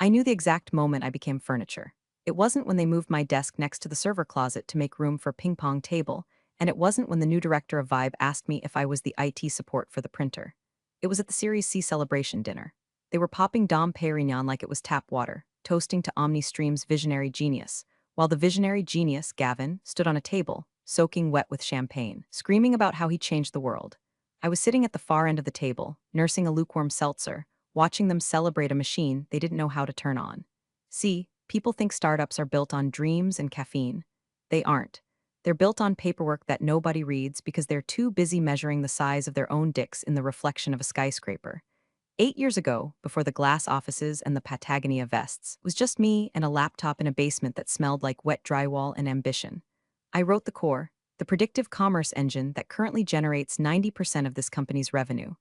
I knew the exact moment I became furniture. It wasn't when they moved my desk next to the server closet to make room for a ping pong table, and it wasn't when the new director of Vibe asked me if I was the IT support for the printer. It was at the Series C celebration dinner. They were popping Dom Perignon like it was tap water, toasting to OmniStream's visionary genius, while the visionary genius, Gavin, stood on a table, soaking wet with champagne, screaming about how he changed the world. I was sitting at the far end of the table, nursing a lukewarm seltzer, watching them celebrate a machine they didn't know how to turn on. See, people think startups are built on dreams and caffeine. They aren't. They're built on paperwork that nobody reads because they're too busy measuring the size of their own dicks in the reflection of a skyscraper. 8 years ago, before the glass offices and the Patagonia vests, was just me and a laptop in a basement that smelled like wet drywall and ambition. I wrote the core, the predictive commerce engine that currently generates 90% of this company's revenue.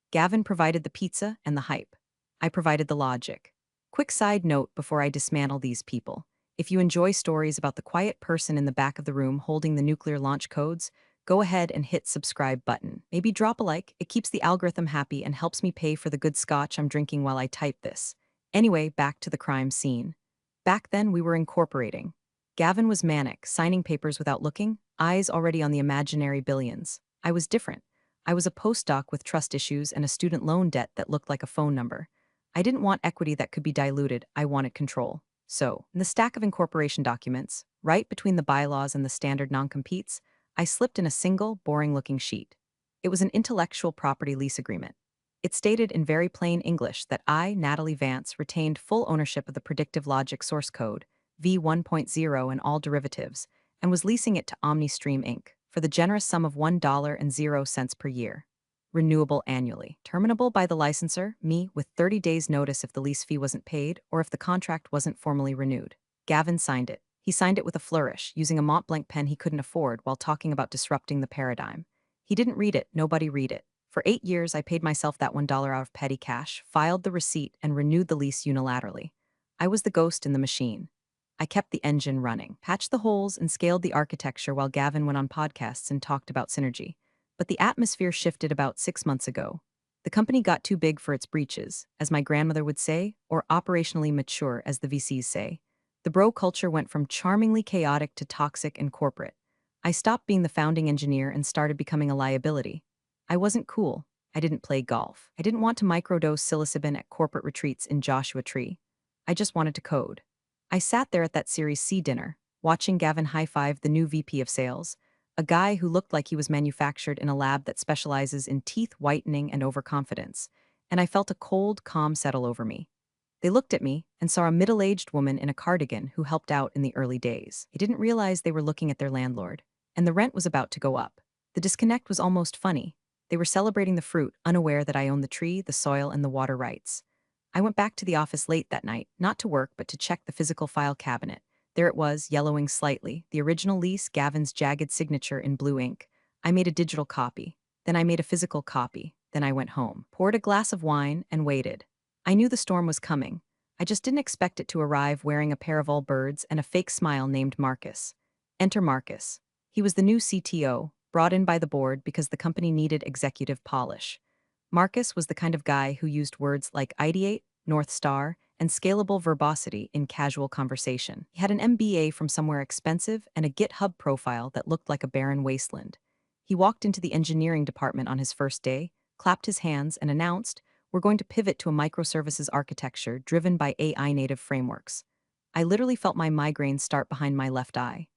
Gavin provided the pizza and the hype. I provided the logic. Quick side note before I dismantle these people. If you enjoy stories about the quiet person in the back of the room holding the nuclear launch codes, go ahead and hit subscribe button. Maybe drop a like, it keeps the algorithm happy and helps me pay for the good scotch I'm drinking while I type this. Anyway, back to the crime scene. Back then we were incorporating. Gavin was manic, signing papers without looking, eyes already on the imaginary billions. I was different. I was a postdoc with trust issues and a student loan debt that looked like a phone number. I didn't want equity that could be diluted, I wanted control. So, in the stack of incorporation documents, right between the bylaws and the standard non-competes, I slipped in a single, boring-looking sheet. It was an intellectual property lease agreement. It stated in very plain English that I, Natalie Vance, retained full ownership of the predictive logic source code, V1.0 and all derivatives, and was leasing it to OmniStream Inc. for the generous sum of $1.00 per year. Renewable annually. Terminable by the licensor, me, with 30 days' notice if the lease fee wasn't paid or if the contract wasn't formally renewed. Gavin signed it. He signed it with a flourish, using a Montblanc pen he couldn't afford while talking about disrupting the paradigm. He didn't read it, nobody read it. For 8 years, I paid myself that $1 out of petty cash, filed the receipt, and renewed the lease unilaterally. I was the ghost in the machine. I kept the engine running, patched the holes, and scaled the architecture while Gavin went on podcasts and talked about synergy. But the atmosphere shifted about 6 months ago. The company got too big for its breeches, as my grandmother would say, or operationally mature, as the VCs say. The bro culture went from charmingly chaotic to toxic and corporate. I stopped being the founding engineer and started becoming a liability. I wasn't cool. I didn't play golf. I didn't want to microdose psilocybin at corporate retreats in Joshua Tree. I just wanted to code. I sat there at that Series C dinner, watching Gavin high-five the new VP of sales, a guy who looked like he was manufactured in a lab that specializes in teeth whitening and overconfidence, and I felt a cold calm settle over me. They looked at me and saw a middle-aged woman in a cardigan who helped out in the early days. They didn't realize they were looking at their landlord, and the rent was about to go up. The disconnect was almost funny. They were celebrating the fruit, unaware that I owned the tree, the soil, and the water rights. I went back to the office late that night, not to work, but to check the physical file cabinet. There it was, yellowing slightly, the original lease, Gavin's jagged signature in blue ink. I made a digital copy. Then I made a physical copy. Then I went home, poured a glass of wine, and waited. I knew the storm was coming. I just didn't expect it to arrive wearing a pair of all birds and a fake smile named Marcus. Enter Marcus. He was the new CTO, brought in by the board because the company needed executive polish. Marcus was the kind of guy who used words like ideate, North Star, and scalable verbosity in casual conversation. He had an MBA from somewhere expensive and a GitHub profile that looked like a barren wasteland. He walked into the engineering department on his first day, clapped his hands, and announced, "We're going to pivot to a microservices architecture driven by AI native frameworks." I literally felt my migraine start behind my left eye.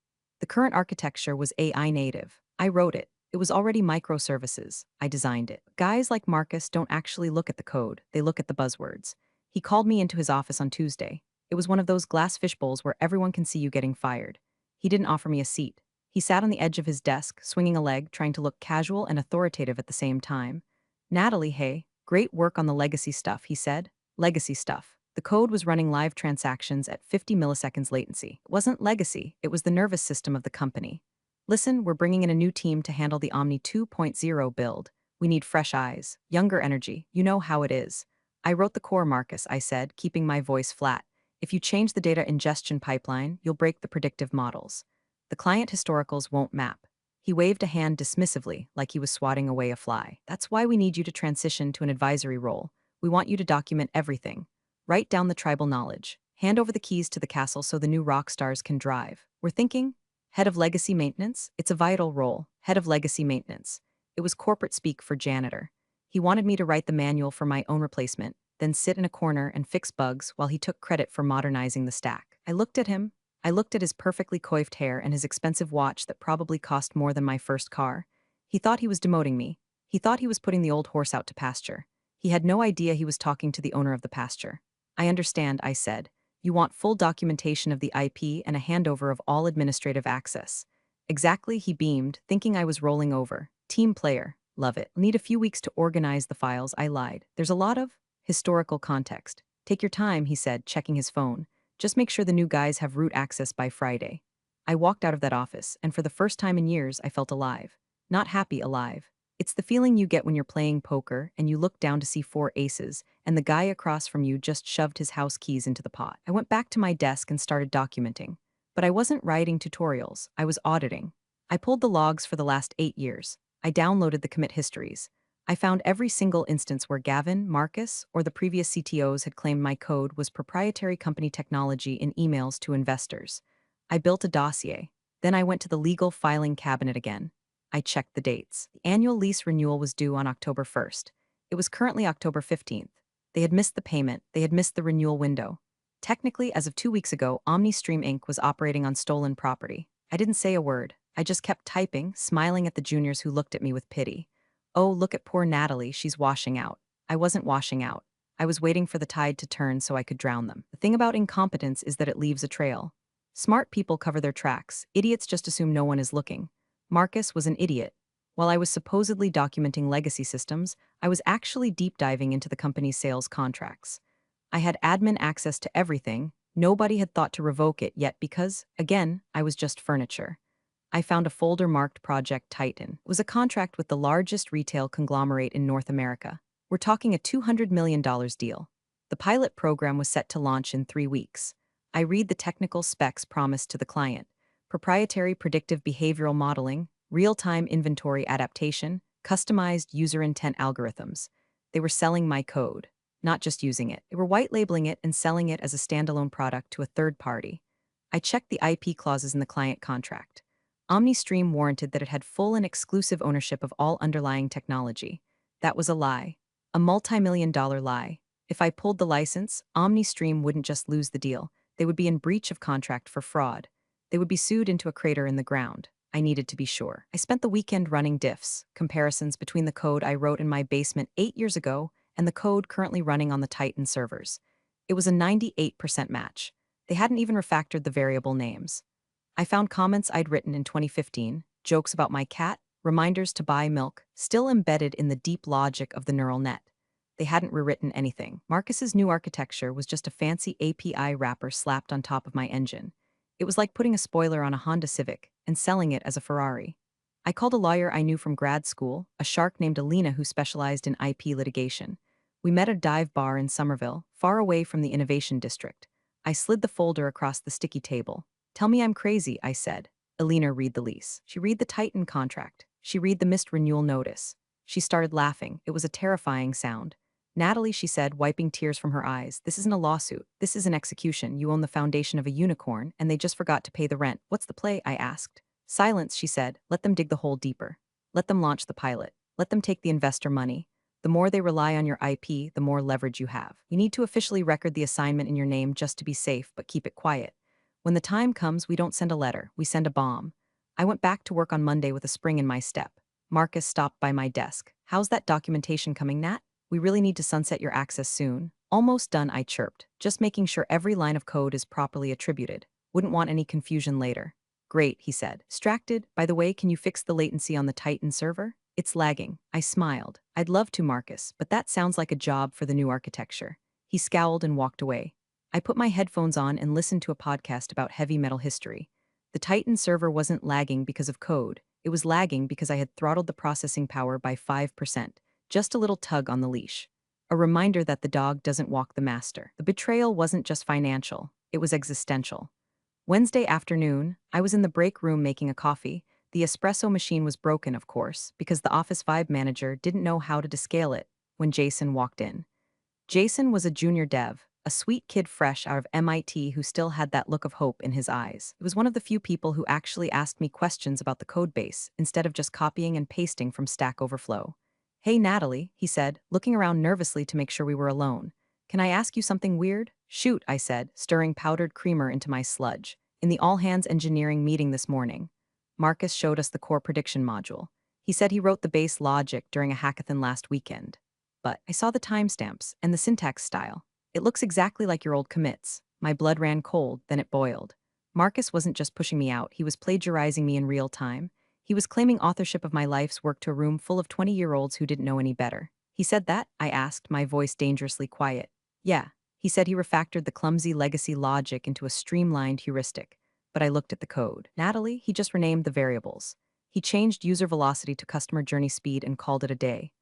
The current architecture was AI native. I wrote it. It was already microservices. I designed it. Guys like Marcus don't actually look at the code, they look at the buzzwords. He called me into his office on Tuesday. It was one of those glass fish bowls where everyone can see you getting fired. He didn't offer me a seat. He sat on the edge of his desk, swinging a leg, trying to look casual and authoritative at the same time. "Natalie, hey, great work on the legacy stuff," he said. Legacy stuff. The code was running live transactions at 50 milliseconds latency. It wasn't legacy, it was the nervous system of the company. "Listen, we're bringing in a new team to handle the Omni 2.0 build. We need fresh eyes, younger energy, you know how it is." "I wrote the core, Marcus," I said, keeping my voice flat. "If you change the data ingestion pipeline, you'll break the predictive models. The client historicals won't map." He waved a hand dismissively, like he was swatting away a fly. "That's why we need you to transition to an advisory role. We want you to document everything. Write down the tribal knowledge. Hand over the keys to the castle so the new rock stars can drive. We're thinking, head of legacy maintenance? It's a vital role. Head of legacy maintenance. It was corporate speak for janitor. He wanted me to write the manual for my own replacement, then sit in a corner and fix bugs while he took credit for modernizing the stack. I looked at him. I looked at his perfectly coiffed hair and his expensive watch that probably cost more than my first car. He thought he was demoting me. He thought he was putting the old horse out to pasture. He had no idea he was talking to the owner of the pasture. I understand, I said. You want full documentation of the IP and a handover of all administrative access. Exactly, he beamed, thinking I was rolling over. Team player. Love it. Need a few weeks to organize the files, I lied. There's a lot of historical context. Take your time, he said, checking his phone. Just make sure the new guys have root access by Friday. I walked out of that office, and for the first time in years, I felt alive. Not happy alive. It's the feeling you get when you're playing poker and you look down to see 4 aces, and the guy across from you just shoved his house keys into the pot. I went back to my desk and started documenting. But I wasn't writing tutorials, I was auditing. I pulled the logs for the last 8 years. I downloaded the commit histories. I found every single instance where Gavin, Marcus, or the previous CTOs had claimed my code was proprietary company technology in emails to investors. I built a dossier. Then I went to the legal filing cabinet again. I checked the dates. The annual lease renewal was due on October 1st. It was currently October 15th. They had missed the payment. They had missed the renewal window. Technically, as of 2 weeks ago, OmniStream Inc. was operating on stolen property. I didn't say a word. I just kept typing, smiling at the juniors who looked at me with pity. Oh, look at poor Natalie, she's washing out. I wasn't washing out. I was waiting for the tide to turn so I could drown them. The thing about incompetence is that it leaves a trail. Smart people cover their tracks. Idiots just assume no one is looking. Marcus was an idiot. While I was supposedly documenting legacy systems, I was actually deep diving into the company's sales contracts. I had admin access to everything. Nobody had thought to revoke it yet because, again, I was just furniture. I found a folder marked Project Titan. It was a contract with the largest retail conglomerate in North America. We're talking a $200 million deal. The pilot program was set to launch in 3 weeks. I read the technical specs promised to the client. Proprietary predictive behavioral modeling, real-time inventory adaptation, customized user intent algorithms. They were selling my code, not just using it. They were white-labeling it and selling it as a standalone product to a third party. I checked the IP clauses in the client contract. OmniStream warranted that it had full and exclusive ownership of all underlying technology. That was a lie. A multi-million-dollar lie. If I pulled the license, OmniStream wouldn't just lose the deal. They would be in breach of contract for fraud. They would be sued into a crater in the ground. I needed to be sure. I spent the weekend running diffs, comparisons between the code I wrote in my basement 8 years ago and the code currently running on the Titan servers. It was a 98% match. They hadn't even refactored the variable names. I found comments I'd written in 2015, jokes about my cat, reminders to buy milk, still embedded in the deep logic of the neural net. They hadn't rewritten anything. Marcus's new architecture was just a fancy API wrapper slapped on top of my engine. It was like putting a spoiler on a Honda Civic and selling it as a Ferrari. I called a lawyer I knew from grad school, a shark named Alina who specialized in IP litigation. We met at a dive bar in Somerville, far away from the innovation district. I slid the folder across the sticky table. Tell me I'm crazy, I said. Alina read the lease. She read the Titan contract. She read the missed renewal notice. She started laughing. It was a terrifying sound. Natalie, she said, wiping tears from her eyes, this isn't a lawsuit. This is an execution. You own the foundation of a unicorn, and they just forgot to pay the rent. What's the play? I asked. Silence, she said. Let them dig the hole deeper. Let them launch the pilot. Let them take the investor money. The more they rely on your IP, the more leverage you have. You need to officially record the assignment in your name just to be safe, but keep it quiet. When the time comes, we don't send a letter, we send a bomb. I went back to work on Monday with a spring in my step. Marcus stopped by my desk. How's that documentation coming, Nat? We really need to sunset your access soon. Almost done, I chirped, just making sure every line of code is properly attributed. Wouldn't want any confusion later. Great, he said. Distracted? By the way, can you fix the latency on the Titan server? It's lagging. I smiled. I'd love to, Marcus, but that sounds like a job for the new architecture. He scowled and walked away. I put my headphones on and listened to a podcast about heavy metal history. The Titan server wasn't lagging because of code. It was lagging because I had throttled the processing power by 5%. Just a little tug on the leash. A reminder that the dog doesn't walk the master. The betrayal wasn't just financial. It was existential. Wednesday afternoon, I was in the break room making a coffee. The espresso machine was broken, of course, because the Office Vibe manager didn't know how to descale it when Jason walked in. Jason was a junior dev, a sweet kid fresh out of MIT who still had that look of hope in his eyes. It was one of the few people who actually asked me questions about the code base instead of just copying and pasting from Stack Overflow. "Hey, Natalie," he said, looking around nervously to make sure we were alone. "Can I ask you something weird?" "Shoot," I said, stirring powdered creamer into my sludge. "In the all-hands engineering meeting this morning, Marcus showed us the core prediction module. He said he wrote the base logic during a hackathon last weekend. But I saw the timestamps and the syntax style. It looks exactly like your old commits." My blood ran cold, then it boiled. Marcus wasn't just pushing me out, he was plagiarizing me in real time. He was claiming authorship of my life's work to a room full of 20-year-olds who didn't know any better. "He said that?" I asked, my voice dangerously quiet. "Yeah." He said he refactored the clumsy legacy logic into a streamlined heuristic. But I looked at the code. "Natalie," he just renamed the variables. He changed user velocity to customer journey speed and called it a day.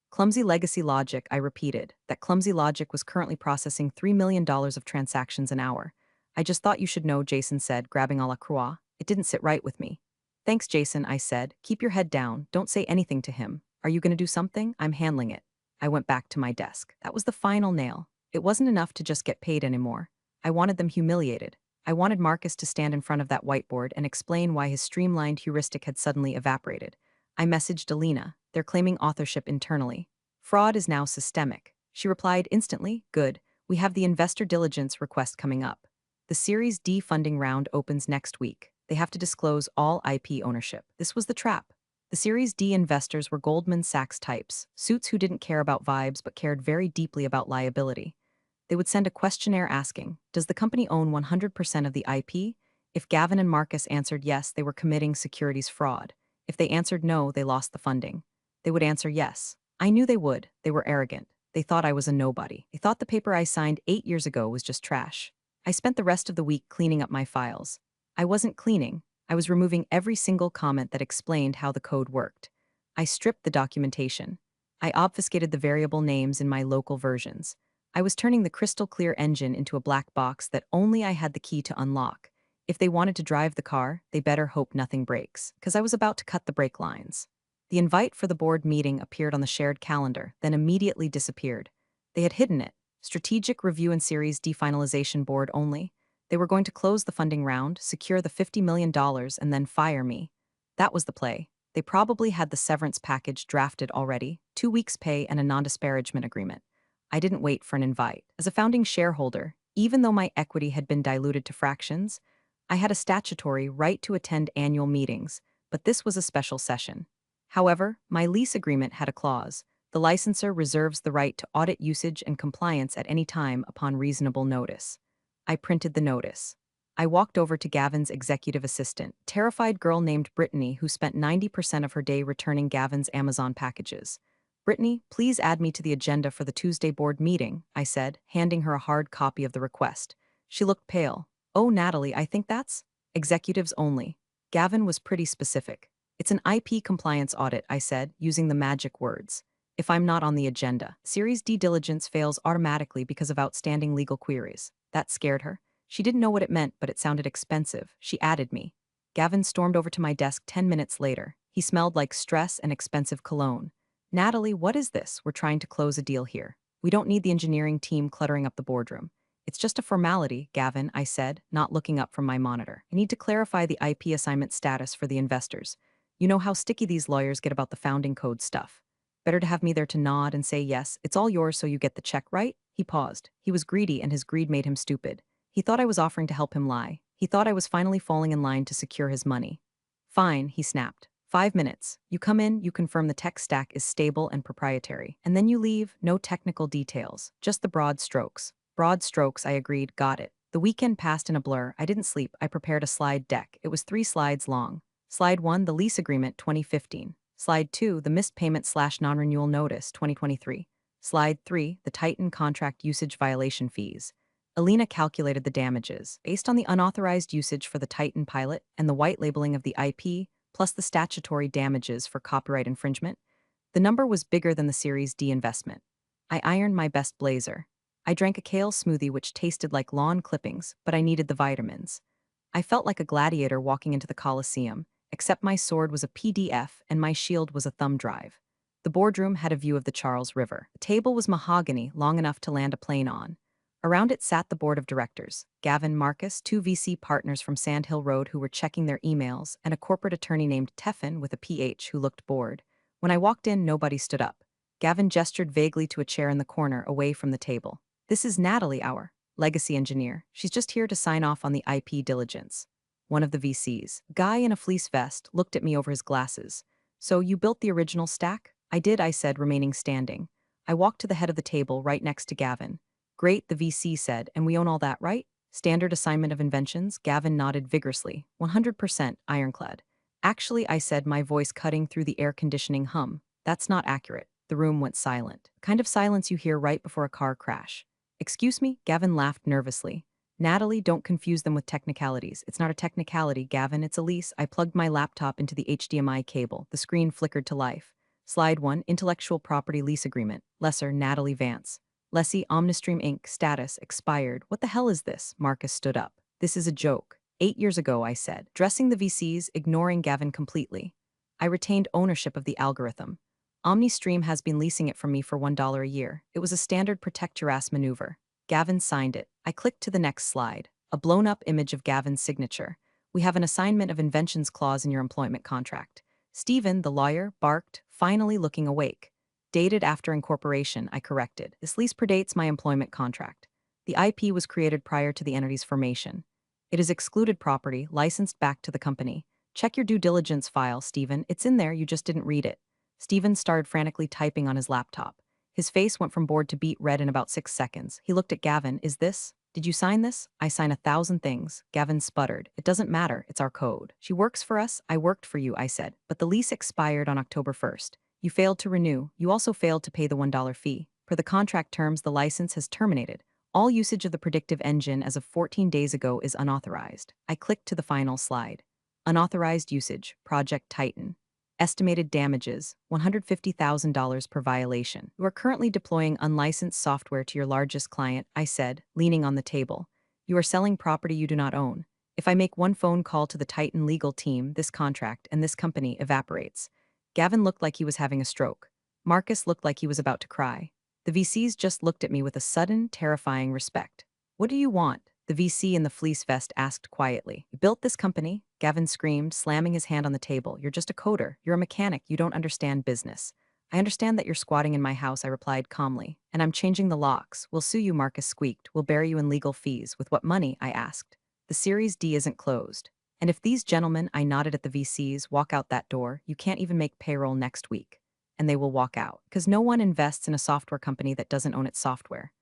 "Clumsy legacy logic," I repeated. That clumsy logic was currently processing $3 million of transactions an hour. "I just thought you should know," Jason said, grabbing a la croix. It didn't sit right with me. "Thanks, Jason," I said. "Keep your head down. Don't say anything to him. Are you going to do something? I'm handling it." I went back to my desk. That was the final nail. It wasn't enough to just get paid anymore. I wanted them humiliated. I wanted Marcus to stand in front of that whiteboard and explain why his streamlined heuristic had suddenly evaporated. I messaged Alina. "They're claiming authorship internally. Fraud is now systemic." She replied instantly, "Good. We have the investor diligence request coming up. The Series D funding round opens next week. They have to disclose all IP ownership." This was the trap. The Series D investors were Goldman Sachs types, suits who didn't care about vibes but cared very deeply about liability. They would send a questionnaire asking, "Does the company own 100% of the IP?" If Gavin and Marcus answered yes, they were committing securities fraud. If they answered no, they lost the funding. They would answer yes. I knew they would. They were arrogant. They thought I was a nobody. They thought the paper I signed 8 years ago was just trash. I spent the rest of the week cleaning up my files. I wasn't cleaning. I was removing every single comment that explained how the code worked. I stripped the documentation. I obfuscated the variable names in my local versions. I was turning the crystal clear engine into a black box that only I had the key to unlock. If they wanted to drive the car, they better hope nothing breaks, because I was about to cut the brake lines. The invite for the board meeting appeared on the shared calendar, then immediately disappeared. They had hidden it. Strategic Review and Series Definalization Board only. They were going to close the funding round, secure the $50 million, and then fire me. That was the play. They probably had the severance package drafted already, 2 weeks' pay and a non-disparagement agreement. I didn't wait for an invite. As a founding shareholder, even though my equity had been diluted to fractions, I had a statutory right to attend annual meetings, but this was a special session. However, my lease agreement had a clause. The licensor reserves the right to audit usage and compliance at any time upon reasonable notice. I printed the notice. I walked over to Gavin's executive assistant, terrified girl named Brittany who spent 90% of her day returning Gavin's Amazon packages. "Brittany, please add me to the agenda for the Tuesday board meeting," I said, handing her a hard copy of the request. She looked pale. "Oh, Natalie, I think that's executives only." Gavin was pretty specific. "It's an IP compliance audit," I said, using the magic words. "If I'm not on the agenda, Series D diligence fails automatically because of outstanding legal queries." That scared her. She didn't know what it meant, but it sounded expensive. She added me. Gavin stormed over to my desk 10 minutes later. He smelled like stress and expensive cologne. "Natalie, what is this? We're trying to close a deal here. We don't need the engineering team cluttering up the boardroom." "It's just a formality, Gavin," I said, not looking up from my monitor. "I need to clarify the IP assignment status for the investors. You know how sticky these lawyers get about the founding code stuff. Better to have me there to nod and say, 'Yes, it's all yours so you get the check,' right?" He paused. He was greedy and his greed made him stupid. He thought I was offering to help him lie. He thought I was finally falling in line to secure his money. "Fine," he snapped. 5 minutes. You come in, you confirm the tech stack is stable and proprietary. And then you leave, no technical details, just the broad strokes." "Broad strokes," I agreed, "got it." The weekend passed in a blur. I didn't sleep. I prepared a slide deck. It was 3 slides long. Slide 1, the lease agreement 2015. Slide 2, the missed payment/non-renewal notice 2023. Slide 3, the Titan contract usage violation fees. Alina calculated the damages. Based on the unauthorized usage for the Titan pilot and the white labeling of the IP, plus the statutory damages for copyright infringement, the number was bigger than the Series D investment. I ironed my best blazer. I drank a kale smoothie which tasted like lawn clippings, but I needed the vitamins. I felt like a gladiator walking into the Colosseum, except my sword was a PDF and my shield was a thumb drive. The boardroom had a view of the Charles River. The table was mahogany, long enough to land a plane on. Around it sat the board of directors, Gavin, Marcus, two VC partners from Sand Hill Road who were checking their emails, and a corporate attorney named Teffin with a PH who looked bored. When I walked in, nobody stood up. Gavin gestured vaguely to a chair in the corner away from the table. This is Natalie, our legacy engineer. She's just here to sign off on the IP diligence. One of the VCs, guy in a fleece vest, looked at me over his glasses. So you built the original stack? I did, I said, remaining standing. I walked to the head of the table right next to Gavin. Great, the VC said, and we own all that, right? Standard assignment of inventions? Gavin nodded vigorously. 100% ironclad. Actually, I said, my voice cutting through the air conditioning hum. That's not accurate. The room went silent. Kind of silence you hear right before a car crash. Excuse me? Gavin laughed nervously. Natalie, don't confuse them with technicalities. It's not a technicality, Gavin, it's a lease. I plugged my laptop into the HDMI cable. The screen flickered to life. Slide 1, Intellectual Property Lease Agreement. Lesser, Natalie Vance. Lessee, Omnistream Inc. Status, expired. What the hell is this? Marcus stood up. This is a joke. 8 years ago, I said, dressing the VCs, ignoring Gavin completely. I retained ownership of the algorithm. OmniStream has been leasing it from me for $1 a year. It was a standard protect your ass maneuver. Gavin signed it. I clicked to the next slide. A blown-up image of Gavin's signature. We have an assignment of inventions clause in your employment contract. Stephen, the lawyer, barked, finally looking awake. Dated after incorporation, I corrected. This lease predates my employment contract. The IP was created prior to the entity's formation. It is excluded property, licensed back to the company. Check your due diligence file, Stephen. It's in there, you just didn't read it. Stephen started frantically typing on his laptop. His face went from bored to beet red in about 6 seconds. He looked at Gavin. Is this? Did you sign this? I sign 1,000 things. Gavin sputtered. It doesn't matter. It's our code. She works for us. I worked for you, I said. But the lease expired on October 1st. You failed to renew. You also failed to pay the $1 fee. Per the contract terms, the license has terminated. All usage of the predictive engine as of 14 days ago is unauthorized. I clicked to the final slide. Unauthorized usage. Project Titan. Estimated damages, $150,000 per violation. You are currently deploying unlicensed software to your largest client, I said, leaning on the table. You are selling property you do not own. If I make one phone call to the Titan legal team, this contract and this company evaporates. Gavin looked like he was having a stroke. Marcus looked like he was about to cry. The VCs just looked at me with a sudden, terrifying respect. What do you want? The VC in the fleece vest asked quietly. You built this company? Gavin screamed, slamming his hand on the table. You're just a coder. You're a mechanic. You don't understand business. I understand that you're squatting in my house, I replied calmly. And I'm changing the locks. We'll sue you, Marcus squeaked. We'll bury you in legal fees. With what money? I asked. The Series D isn't closed. And if these gentlemen, I nodded at the VCs, walk out that door, you can't even make payroll next week. And they will walk out. Because no one invests in a software company that doesn't own its software.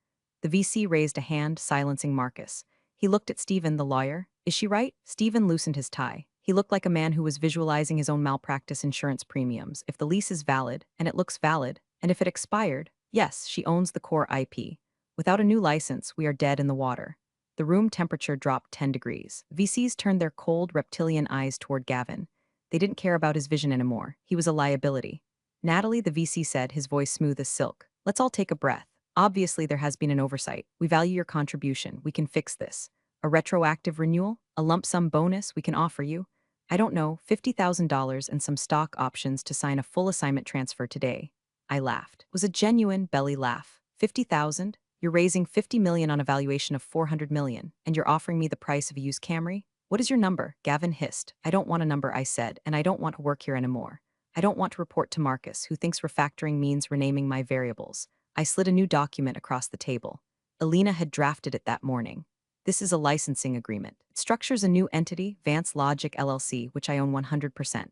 The VC raised a hand, silencing Marcus. He looked at Stephen, the lawyer. Is she right? Stephen loosened his tie. He looked like a man who was visualizing his own malpractice insurance premiums. If the lease is valid, and it looks valid, and if it expired, yes, she owns the core IP. Without a new license, we are dead in the water. The room temperature dropped 10 degrees. VCs turned their cold, reptilian eyes toward Gavin. They didn't care about his vision anymore. He was a liability. Natalie, the VC said, his voice smooth as silk. Let's all take a breath. Obviously, there has been an oversight. We value your contribution. We can fix this. A retroactive renewal? A lump sum bonus we can offer you? I don't know, $50,000 and some stock options to sign a full assignment transfer today. I laughed. It was a genuine belly laugh. 50,000? You're raising 50 million on a valuation of 400 million, and you're offering me the price of a used Camry? What is your number? Gavin hissed. I don't want a number, I said, and I don't want to work here anymore. I don't want to report to Marcus, who thinks refactoring means renaming my variables. I slid a new document across the table. Alina had drafted it that morning. This is a licensing agreement. It structures a new entity, Vance Logic LLC, which I own 100%.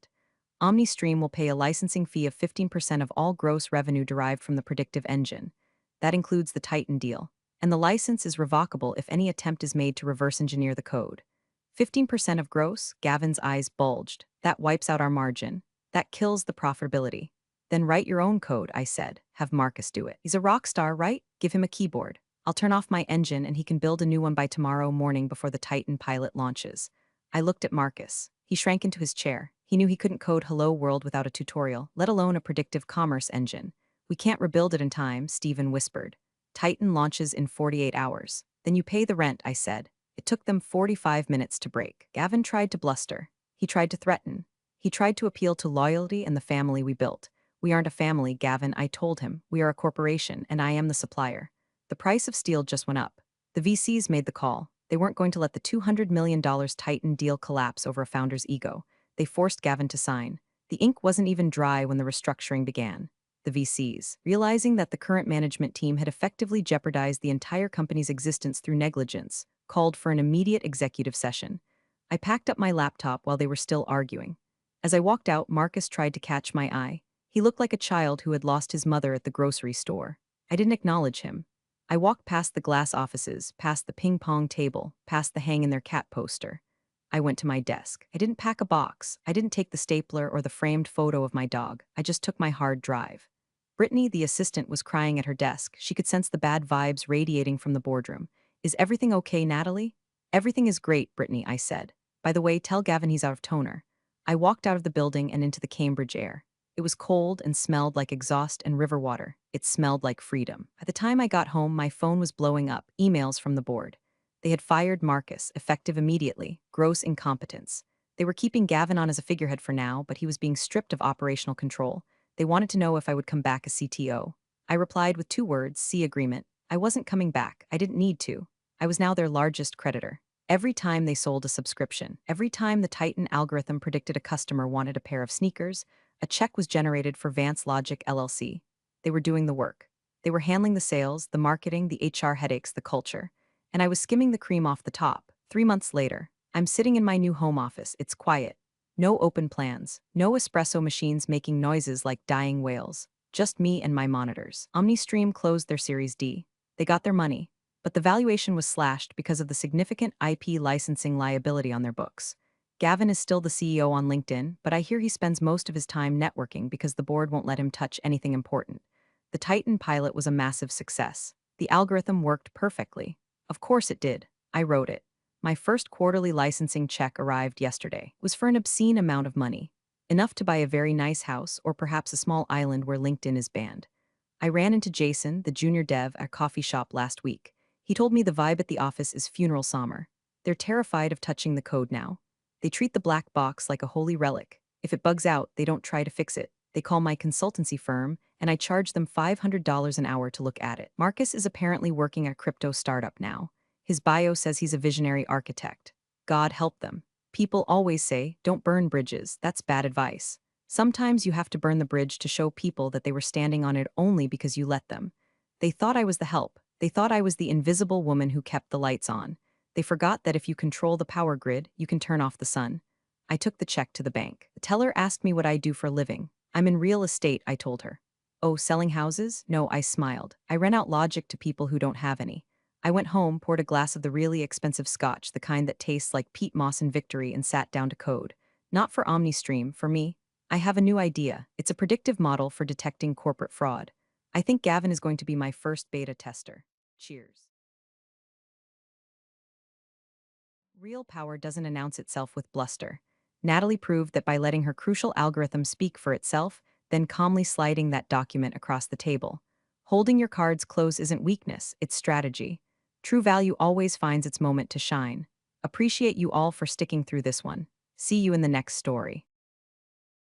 OmniStream will pay a licensing fee of 15% of all gross revenue derived from the predictive engine. That includes the Titan deal. And the license is revocable if any attempt is made to reverse engineer the code. 15% of gross? Gavin's eyes bulged. That wipes out our margin. That kills the profitability. Then write your own code, I said. Have Marcus do it. He's a rock star, right? Give him a keyboard. I'll turn off my engine and he can build a new one by tomorrow morning before the Titan pilot launches. I looked at Marcus. He shrank into his chair. He knew he couldn't code Hello World without a tutorial, let alone a predictive commerce engine. We can't rebuild it in time, Stephen whispered. Titan launches in 48 hours. Then you pay the rent, I said. It took them 45 minutes to break. Gavin tried to bluster. He tried to threaten. He tried to appeal to loyalty and the family we built. We aren't a family, Gavin, I told him. We are a corporation, and I am the supplier. The price of steel just went up. The VCs made the call. They weren't going to let the $200 million Titan deal collapse over a founder's ego. They forced Gavin to sign. The ink wasn't even dry when the restructuring began. The VCs, realizing that the current management team had effectively jeopardized the entire company's existence through negligence, called for an immediate executive session. I packed up my laptop while they were still arguing. As I walked out, Marcus tried to catch my eye. He looked like a child who had lost his mother at the grocery store. I didn't acknowledge him. I walked past the glass offices, past the ping pong table, past the hang in their cat poster. I went to my desk. I didn't pack a box. I didn't take the stapler or the framed photo of my dog. I just took my hard drive. Brittany, the assistant, was crying at her desk. She could sense the bad vibes radiating from the boardroom. Is everything okay, Natalie? Everything is great, Brittany, I said. By the way, tell Gavin he's out of toner. I walked out of the building and into the Cambridge air. It was cold and smelled like exhaust and river water. It smelled like freedom. By the time I got home, my phone was blowing up, emails from the board. They had fired Marcus, effective immediately, gross incompetence. They were keeping Gavin on as a figurehead for now, but he was being stripped of operational control. They wanted to know if I would come back as CTO. I replied with 2 words, see agreement. I wasn't coming back. I didn't need to. I was now their largest creditor. Every time they sold a subscription, every time the Titan algorithm predicted a customer wanted a pair of sneakers, a check was generated for Vance Logic LLC. They were doing the work. They were handling the sales, the marketing, the HR headaches, the culture. And I was skimming the cream off the top. 3 months later, I'm sitting in my new home office. It's quiet. No open plans. No espresso machines making noises like dying whales. Just me and my monitors. OmniStream closed their Series D. They got their money. But the valuation was slashed because of the significant IP licensing liability on their books. Gavin is still the CEO on LinkedIn, but I hear he spends most of his time networking because the board won't let him touch anything important. The Titan pilot was a massive success. The algorithm worked perfectly. Of course it did. I wrote it. My first quarterly licensing check arrived yesterday. It was for an obscene amount of money. Enough to buy a very nice house or perhaps a small island where LinkedIn is banned. I ran into Jason, the junior dev, at a coffee shop last week. He told me the vibe at the office is funeral somber. They're terrified of touching the code now. They treat the black box like a holy relic. If it bugs out, they don't try to fix it. They call my consultancy firm, and I charge them $500 an hour to look at it. Marcus is apparently working at a crypto startup now. His bio says he's a visionary architect. God help them. People always say, don't burn bridges. That's bad advice. Sometimes you have to burn the bridge to show people that they were standing on it only because you let them. They thought I was the help. They thought I was the invisible woman who kept the lights on. They forgot that if you control the power grid, you can turn off the sun. I took the check to the bank. The teller asked me what I do for a living. I'm in real estate, I told her. Oh, selling houses? No, I smiled. I rent out logic to people who don't have any. I went home, poured a glass of the really expensive scotch, the kind that tastes like peat moss and victory, and sat down to code. Not for OmniStream, for me. I have a new idea. It's a predictive model for detecting corporate fraud. I think Gavin is going to be my first beta tester. Cheers. Real power doesn't announce itself with bluster. Natalie proved that by letting her crucial algorithm speak for itself, then calmly sliding that document across the table. Holding your cards close isn't weakness, it's strategy. True value always finds its moment to shine. Appreciate you all for sticking through this one. See you in the next story.